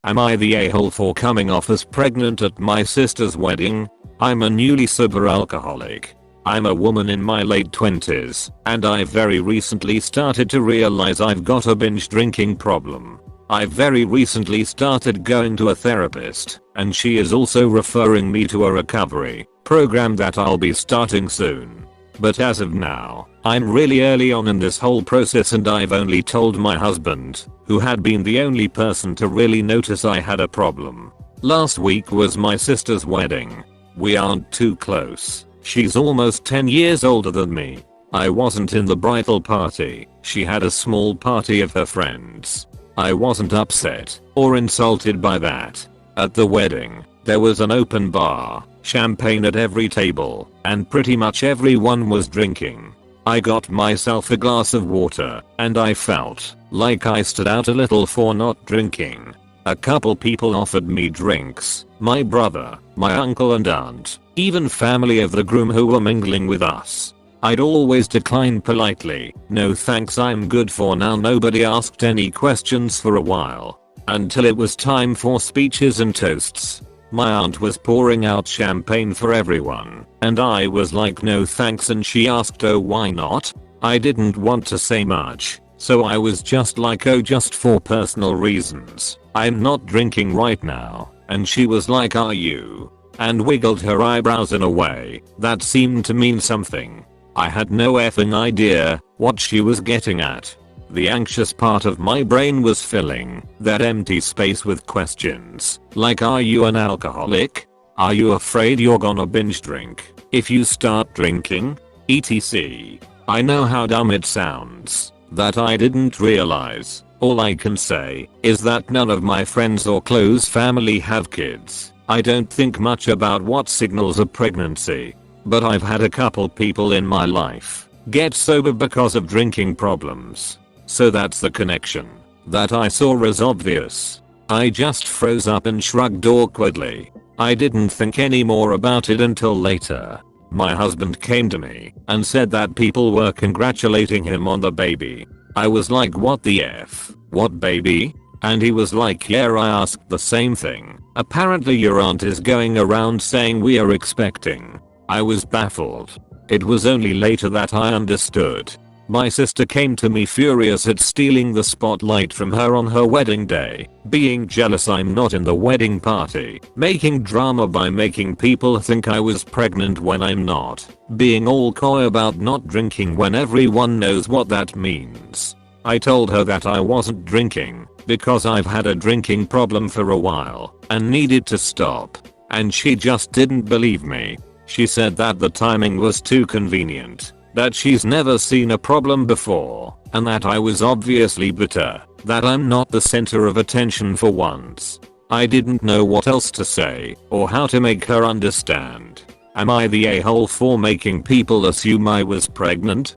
Am I the a-hole for coming off as pregnant at my sister's wedding? I'm a newly sober alcoholic. I'm a woman in my late 20s, and I've very recently started to realize I've got a binge drinking problem. I've very recently started going to a therapist, and she is also referring me to a recovery program that I'll be starting soon. But as of now, I'm really early on in this whole process and I've only told my husband, who had been the only person to really notice I had a problem. Last week was my sister's wedding. We aren't too close. She's almost 10 years older than me. I wasn't in the bridal party. She had a small party of her friends. I wasn't upset or insulted by that. At the wedding, there was an open bar, champagne at every table, and pretty much everyone was drinking. I got myself a glass of water, and I felt like I stood out a little for not drinking. A couple people offered me drinks, my brother, my uncle and aunt, even family of the groom who were mingling with us. I'd always decline politely, no thanks, I'm good for now. Nobody asked any questions for a while, until it was time for speeches and toasts. My aunt was pouring out champagne for everyone, and I was like no thanks, and she asked oh why not? I didn't want to say much, so I was just like oh just for personal reasons. I'm not drinking right now, and she was like are you? And wiggled her eyebrows in a way that seemed to mean something. I had no effing idea what she was getting at. The anxious part of my brain was filling that empty space with questions like are you an alcoholic? Are you afraid you're gonna binge drink if you start drinking? etc. I know how dumb it sounds that I didn't realize. All I can say is that none of my friends or close family have kids. I don't think much about what signals a pregnancy, but I've had a couple people in my life get sober because of drinking problems. So that's the connection that I saw as obvious. I just froze up and shrugged awkwardly. I didn't think any more about it until later. My husband came to me and said that people were congratulating him on the baby. I was like what the F? What baby? And he was like yeah, I asked the same thing. Apparently your aunt is going around saying we are expecting. I was baffled. It was only later that I understood. My sister came to me furious at stealing the spotlight from her on her wedding day, being jealous I'm not in the wedding party, making drama by making people think I was pregnant when I'm not, being all coy about not drinking when everyone knows what that means. I told her that I wasn't drinking because I've had a drinking problem for a while and needed to stop, and she just didn't believe me. She said that the timing was too convenient, that she's never seen a problem before, and that I was obviously bitter, that I'm not the center of attention for once. I didn't know what else to say or how to make her understand. Am I the a-hole for making people assume I was pregnant?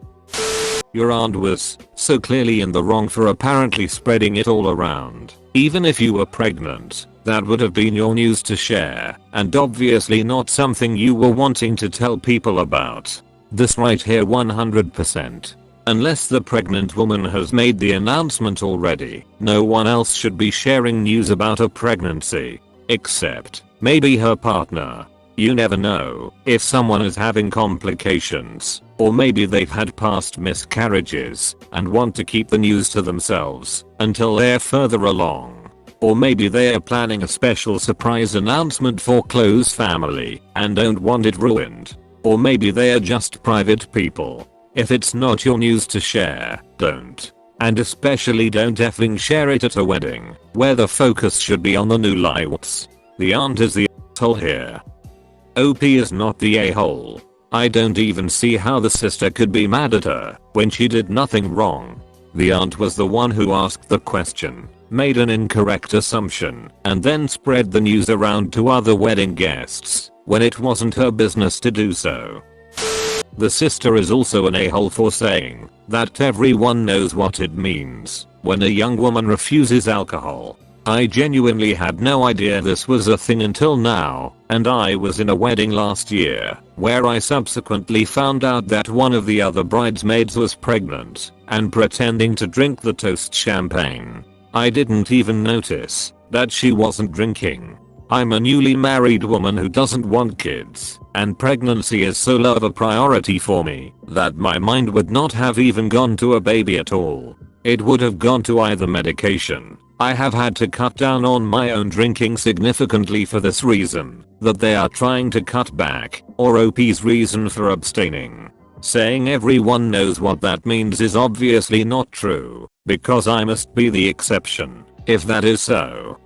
Your aunt was so clearly in the wrong for apparently spreading it all around. Even if you were pregnant, that would have been your news to share, and obviously not something you were wanting to tell people about. This right here 100%. Unless the pregnant woman has made the announcement already, no one else should be sharing news about a pregnancy. Except maybe her partner. You never know if someone is having complications, or maybe they've had past miscarriages and want to keep the news to themselves until they're further along. Or maybe they are planning a special surprise announcement for close family and don't want it ruined. Or maybe they are just private people. If it's not your news to share, don't. And especially don't effing share it at a wedding, where the focus should be on the new lights. The aunt is the asshole here. OP is not the a-hole. I don't even see how the sister could be mad at her when she did nothing wrong. The aunt was the one who asked the question, made an incorrect assumption, and then spread the news around to other wedding guests when it wasn't her business to do so. The sister is also an a-hole for saying that everyone knows what it means when a young woman refuses alcohol. I genuinely had no idea this was a thing until now, and I was in a wedding last year where I subsequently found out that one of the other bridesmaids was pregnant and pretending to drink the toast champagne. I didn't even notice that she wasn't drinking. I'm a newly married woman who doesn't want kids, and pregnancy is so low of a priority for me that my mind would not have even gone to a baby at all. It would have gone to either medication. I have had to cut down on my own drinking significantly for this reason, that they are trying to cut back, or OP's reason for abstaining. Saying everyone knows what that means is obviously not true, because I must be the exception, if that is so.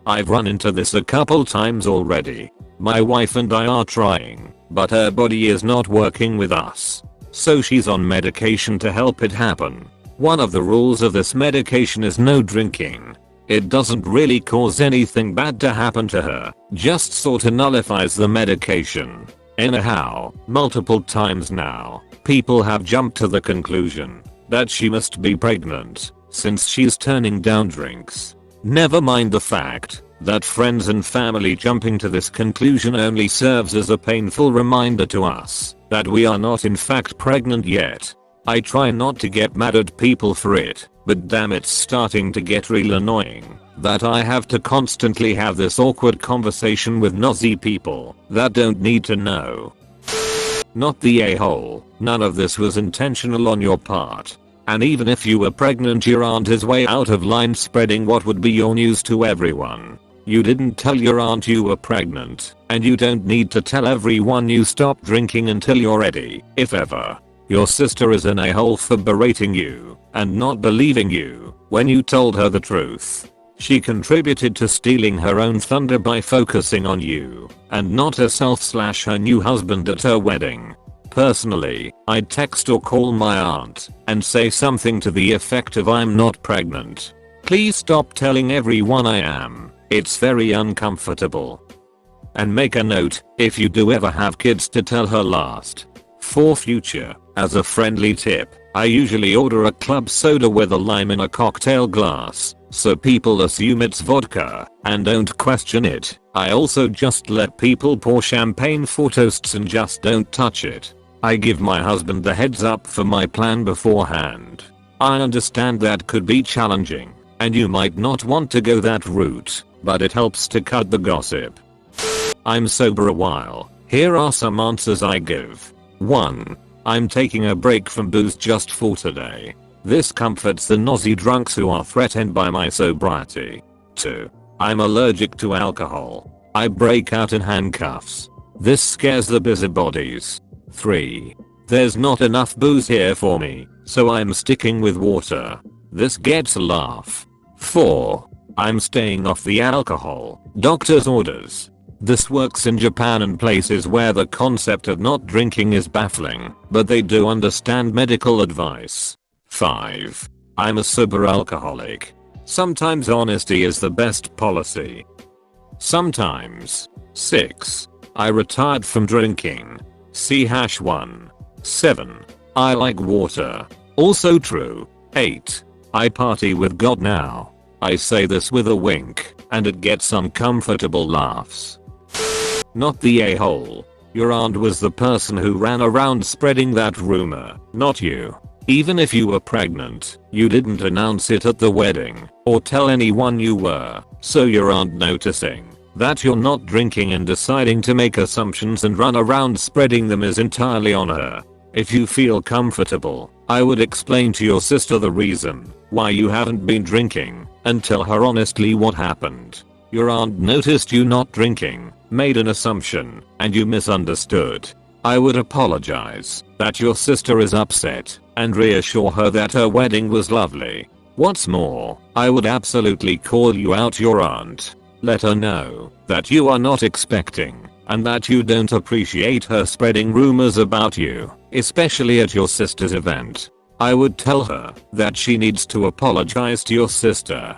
I've run into this a couple times already. My wife and I are trying, but her body is not working with us. So she's on medication to help it happen. One of the rules of this medication is no drinking. It doesn't really cause anything bad to happen to her, just sorta nullifies the medication. Anyhow, multiple times now, people have jumped to the conclusion that she must be pregnant, since she's turning down drinks. Never mind the fact that friends and family jumping to this conclusion only serves as a painful reminder to us that we are not in fact pregnant yet. I try not to get mad at people for it, but damn, it's starting to get real annoying that I have to constantly have this awkward conversation with nosy people that don't need to know. Not the a-hole, none of this was intentional on your part. And even if you were pregnant, your aunt is way out of line spreading what would be your news to everyone. You didn't tell your aunt you were pregnant, and you don't need to tell everyone you stopped drinking until you're ready, if ever. Your sister is an a-hole for berating you and not believing you when you told her the truth. She contributed to stealing her own thunder by focusing on you and not herself/her new husband at her wedding. Personally, I'd text or call my aunt and say something to the effect of, "I'm not pregnant. Please stop telling everyone I am. It's very uncomfortable." And make a note, if you do ever have kids, to tell her last. For future, as a friendly tip, I usually order a club soda with a lime in a cocktail glass, so people assume it's vodka and don't question it. I also just let people pour champagne for toasts and just don't touch it. I give my husband the heads up for my plan beforehand. I understand that could be challenging, and you might not want to go that route, but it helps to cut the gossip. I'm sober a while. Here are some answers I give. 1. I'm taking a break from booze just for today. This comforts the nosy drunks who are threatened by my sobriety. 2. I'm allergic to alcohol. I break out in handcuffs. This scares the busybodies. 3. There's not enough booze here for me, so I'm sticking with water. This gets a laugh. 4. I'm staying off the alcohol. Doctor's orders. This works in Japan and places where the concept of not drinking is baffling, but they do understand medical advice. 5. I'm a sober alcoholic. Sometimes honesty is the best policy. Sometimes. 6. I retired from drinking. See #1. 7. I like water. Also true. 8. I party with God now. I say this with a wink, and it gets uncomfortable laughs. Not the a-hole. Your aunt was the person who ran around spreading that rumor, not you. Even if you were pregnant, you didn't announce it at the wedding or tell anyone you were, so your aunt noticing that you're not drinking and deciding to make assumptions and run around spreading them is entirely on her. If you feel comfortable, I would explain to your sister the reason why you haven't been drinking and tell her honestly what happened. Your aunt noticed you not drinking, made an assumption, and you misunderstood. I would apologize that your sister is upset and reassure her that her wedding was lovely. What's more, I would absolutely call you out your aunt. Let her know that you are not expecting and that you don't appreciate her spreading rumors about you, especially at your sister's event. I would tell her that she needs to apologize to your sister.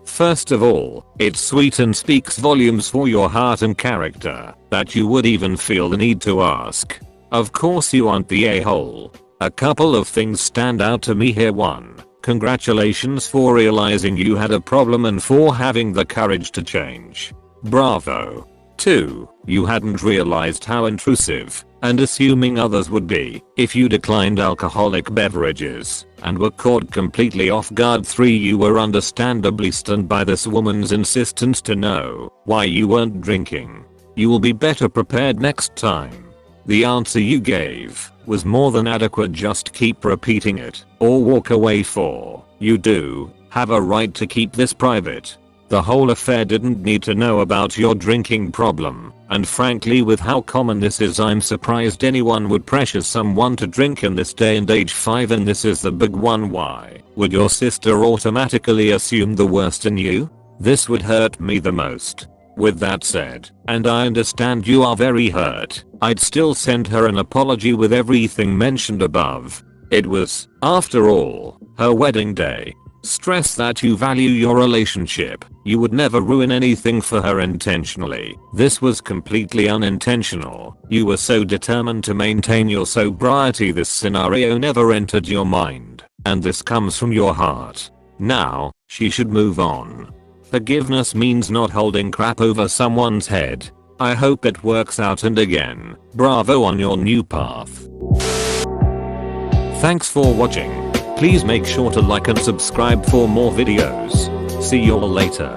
First of all, it's sweet and speaks volumes for your heart and character that you would even feel the need to ask. Of course you aren't the a-hole. A couple of things stand out to me here. 1. Congratulations for realizing you had a problem and for having the courage to change. Bravo. 2. You hadn't realized how intrusive and assuming others would be if you declined alcoholic beverages and were caught completely off guard. 3. You were understandably stunned by this woman's insistence to know why you weren't drinking. You will be better prepared next time. The answer you gave was more than adequate. Just keep repeating it or walk away, for you do have a right to keep this private. The whole affair didn't need to know about your drinking problem, and frankly, with how common this is, I'm surprised anyone would pressure someone to drink in this day and age. 5. And this is the big one: why would your sister automatically assume the worst in you? This would hurt me the most. With that said, and I understand you are very hurt, I'd still send her an apology with everything mentioned above. It was, after all, her wedding day. Stress that you value your relationship. You would never ruin anything for her intentionally. This was completely unintentional. You were so determined to maintain your sobriety, this scenario never entered your mind, and this comes from your heart. Now, she should move on. Forgiveness means not holding crap over someone's head. I hope it works out, and again, bravo on your new path. Thanks for watching. Please make sure to like and subscribe for more videos. See you all later.